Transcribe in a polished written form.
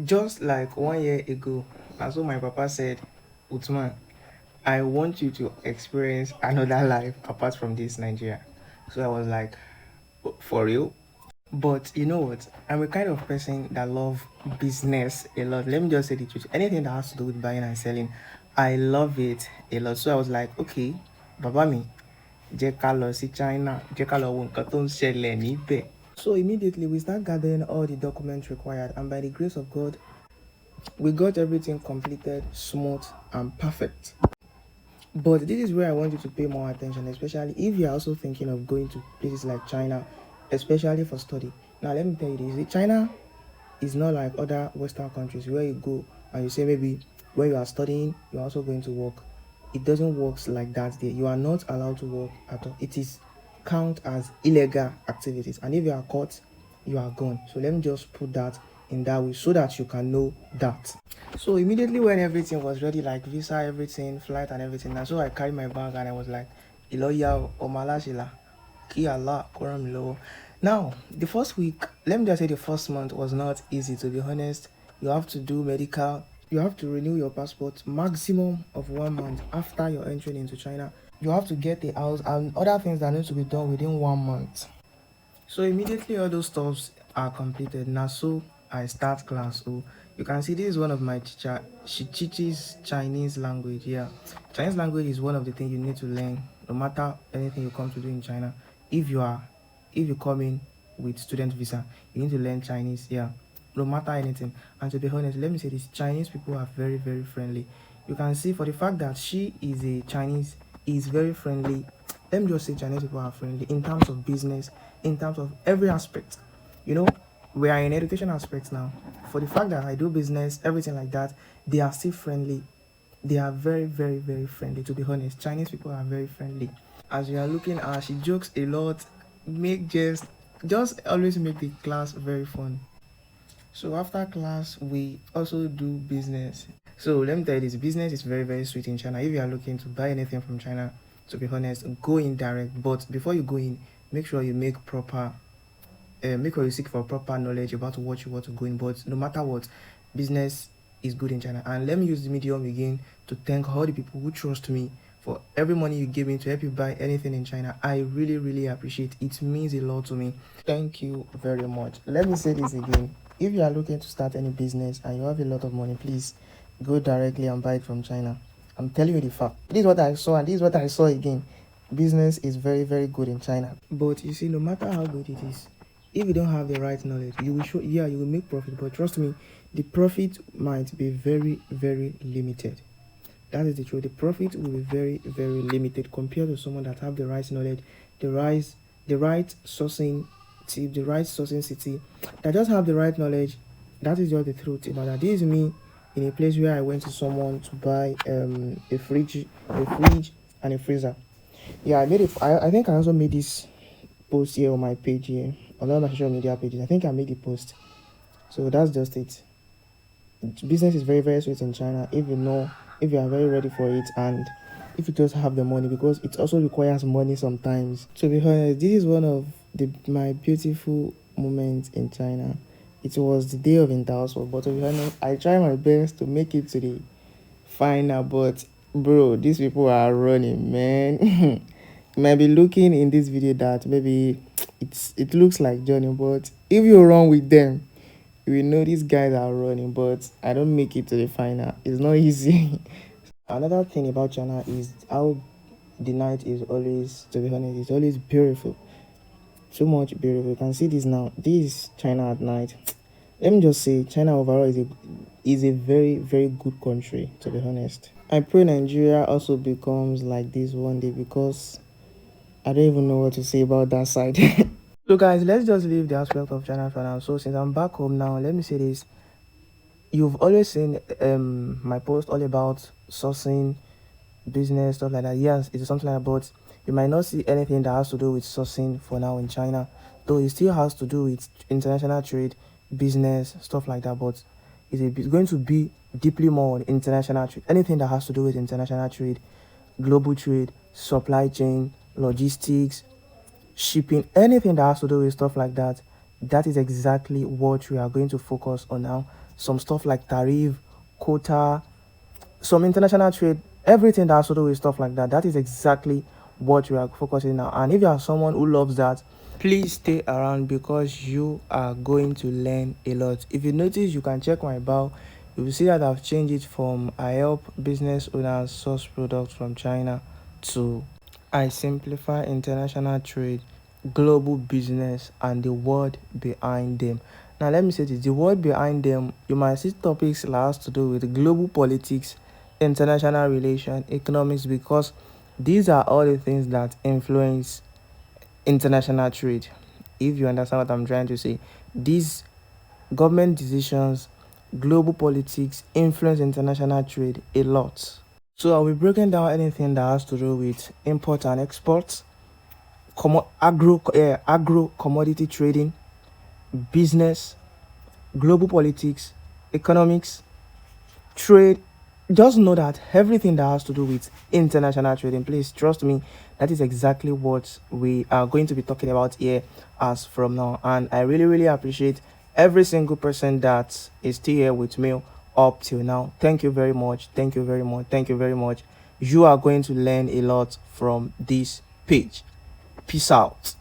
Just like 1 year ago, that's what my papa said, Utman, I want you to experience another life apart from this Nigeria. So I was like, for real? But you know what? I'm a kind of person that love business a lot. Let me just say the truth. Anything that has to do with buying and selling, I love it a lot. So I was like, okay, baba mi, jẹ́ ká lọ sí China, jẹ́ ká lọ wo nǹkan tó ń ṣẹlẹ̀ níbẹ̀. So immediately we start gathering all the documents required, and by the grace of God, we got everything completed, smooth, and perfect. But this is where I want you to pay more attention, especially if you're also thinking of going to places like China, especially for study. Now, let me tell you this: China is not like other Western countries where you go and you say maybe when you are studying, you're also going to work. It doesn't work like that there. You are not allowed to work at all. It is count as illegal activities, and if you are caught, you are gone. So let me just put that in that way so that you can know that. So immediately when everything was ready, like visa, everything, flight and everything, and so I carried my bag and I was like, Iloya Omalashila, Ki Allah, Koramilo. Now, the first week, let me just say the first month was not easy, to be honest. You have to do medical, you have to renew your passport maximum of 1 month after you're entering into China. You have to get a house and other things that need to be done within 1 month. So immediately all those stuffs are completed. Now so I start class. So you can see this is one of my teacher. She teaches Chinese language. Yeah. Chinese language is one of the things you need to learn no matter anything you come to do in China. If you are if you come in with student visa, you need to learn Chinese. Yeah. No matter anything. And to be honest, let me say this, Chinese people are very, very friendly. You can see for the fact that she is a Chinese, is very friendly. Let me just say Chinese people are friendly in terms of business, in terms of every aspect. You know, we are in education aspects now. For the fact that I do business, everything like that, they are still friendly. They are very, very, very friendly. To be honest, Chinese people are very friendly. As you are looking at her, she jokes a lot, make just always make the class very fun. So after class, we also do business. So let me tell you this, business is very, very sweet in China. If you are looking to buy anything from China, to be honest, go in direct. But before you go in, make sure you make sure you seek for proper knowledge about what you want to go in. But no matter what, business is good in China. And let me use the medium again to thank all the people who trust me for every money you give me to help you buy anything in China. I really, really appreciate it. It means a lot to me. Thank you very much. Let me say this again. If you are looking to start any business and you have a lot of money, please go directly and buy it from China. I'm telling you the fact. This is what I saw, and this is what I saw again. Business is very, very good in China. But you see, no matter how good it is, if you don't have the right knowledge, you will show, yeah, you will make profit, but trust me, the profit might be very, very limited. That is the truth. The profit will be very, very limited compared to someone that have the right knowledge, the right sourcing tip, the right sourcing city, that just have the right knowledge. That is just the truth. You know that this is me in a place where I went to someone to buy a fridge and a freezer. Yeah, I made it. I think I also made this post here on my page here, on all my social media pages. I think I made the post. So that's just it. Business is very, very sweet in China if you know, if you are very ready for it, and if you just have the money, because it also requires money sometimes. To be honest, this is one of my beautiful moments in China. It was the day of inter-house, but to be honest, I try my best to make it to the final. But bro, these people are running, man. You might be looking in this video that maybe it looks like Johnny, but if you run with them, you will know these guys are running. But I don't make it to the final. It's not easy. Another thing about China is how the night is always, to be honest, it's always beautiful. So much beautiful. You can see this now. This is China at night. Let me just say, China overall is a very, very good country, to be honest. I pray Nigeria also becomes like this one day, because I don't even know what to say about that side. So guys, let's just leave the aspect of China for now. So since I'm back home now, let me say this. You've always seen my post all about sourcing, business, stuff like that. Yes, it's something like that, but you might not see anything that has to do with sourcing for now in China, though it still has to do with international trade, business, stuff like that. But it's going to be deeply more on international trade. Anything that has to do with international trade, global trade, supply chain, logistics, shipping, anything that has to do with stuff like that, that is exactly what we are going to focus on now. some stuff like tariff, quota, some international trade, everything that has to do with stuff like that. That is exactly what we are focusing now. And if you are someone who loves that, please stay around because you are going to learn a lot. If you notice, you can check my bio. You will see that I've changed it from I help business owners source products from China to I simplify international trade, global business, and the word behind them. Now, let me say this, the word behind them, you might see topics that has to do with global politics, international relations, economics, because these are all the things that influence international trade. If you understand what I'm trying to say, these government decisions, global politics influence international trade a lot. So I'll be breaking down anything that has to do with import and export, agro commodity trading, business, global politics, economics, trade. Just know that everything that has to do with international trading, please trust me, that is exactly what we are going to be talking about here as from now. And I really, really appreciate every single person that is still here with me up till now. Thank you very much. Thank you very much. Thank you very much. You are going to learn a lot from this page. Peace out.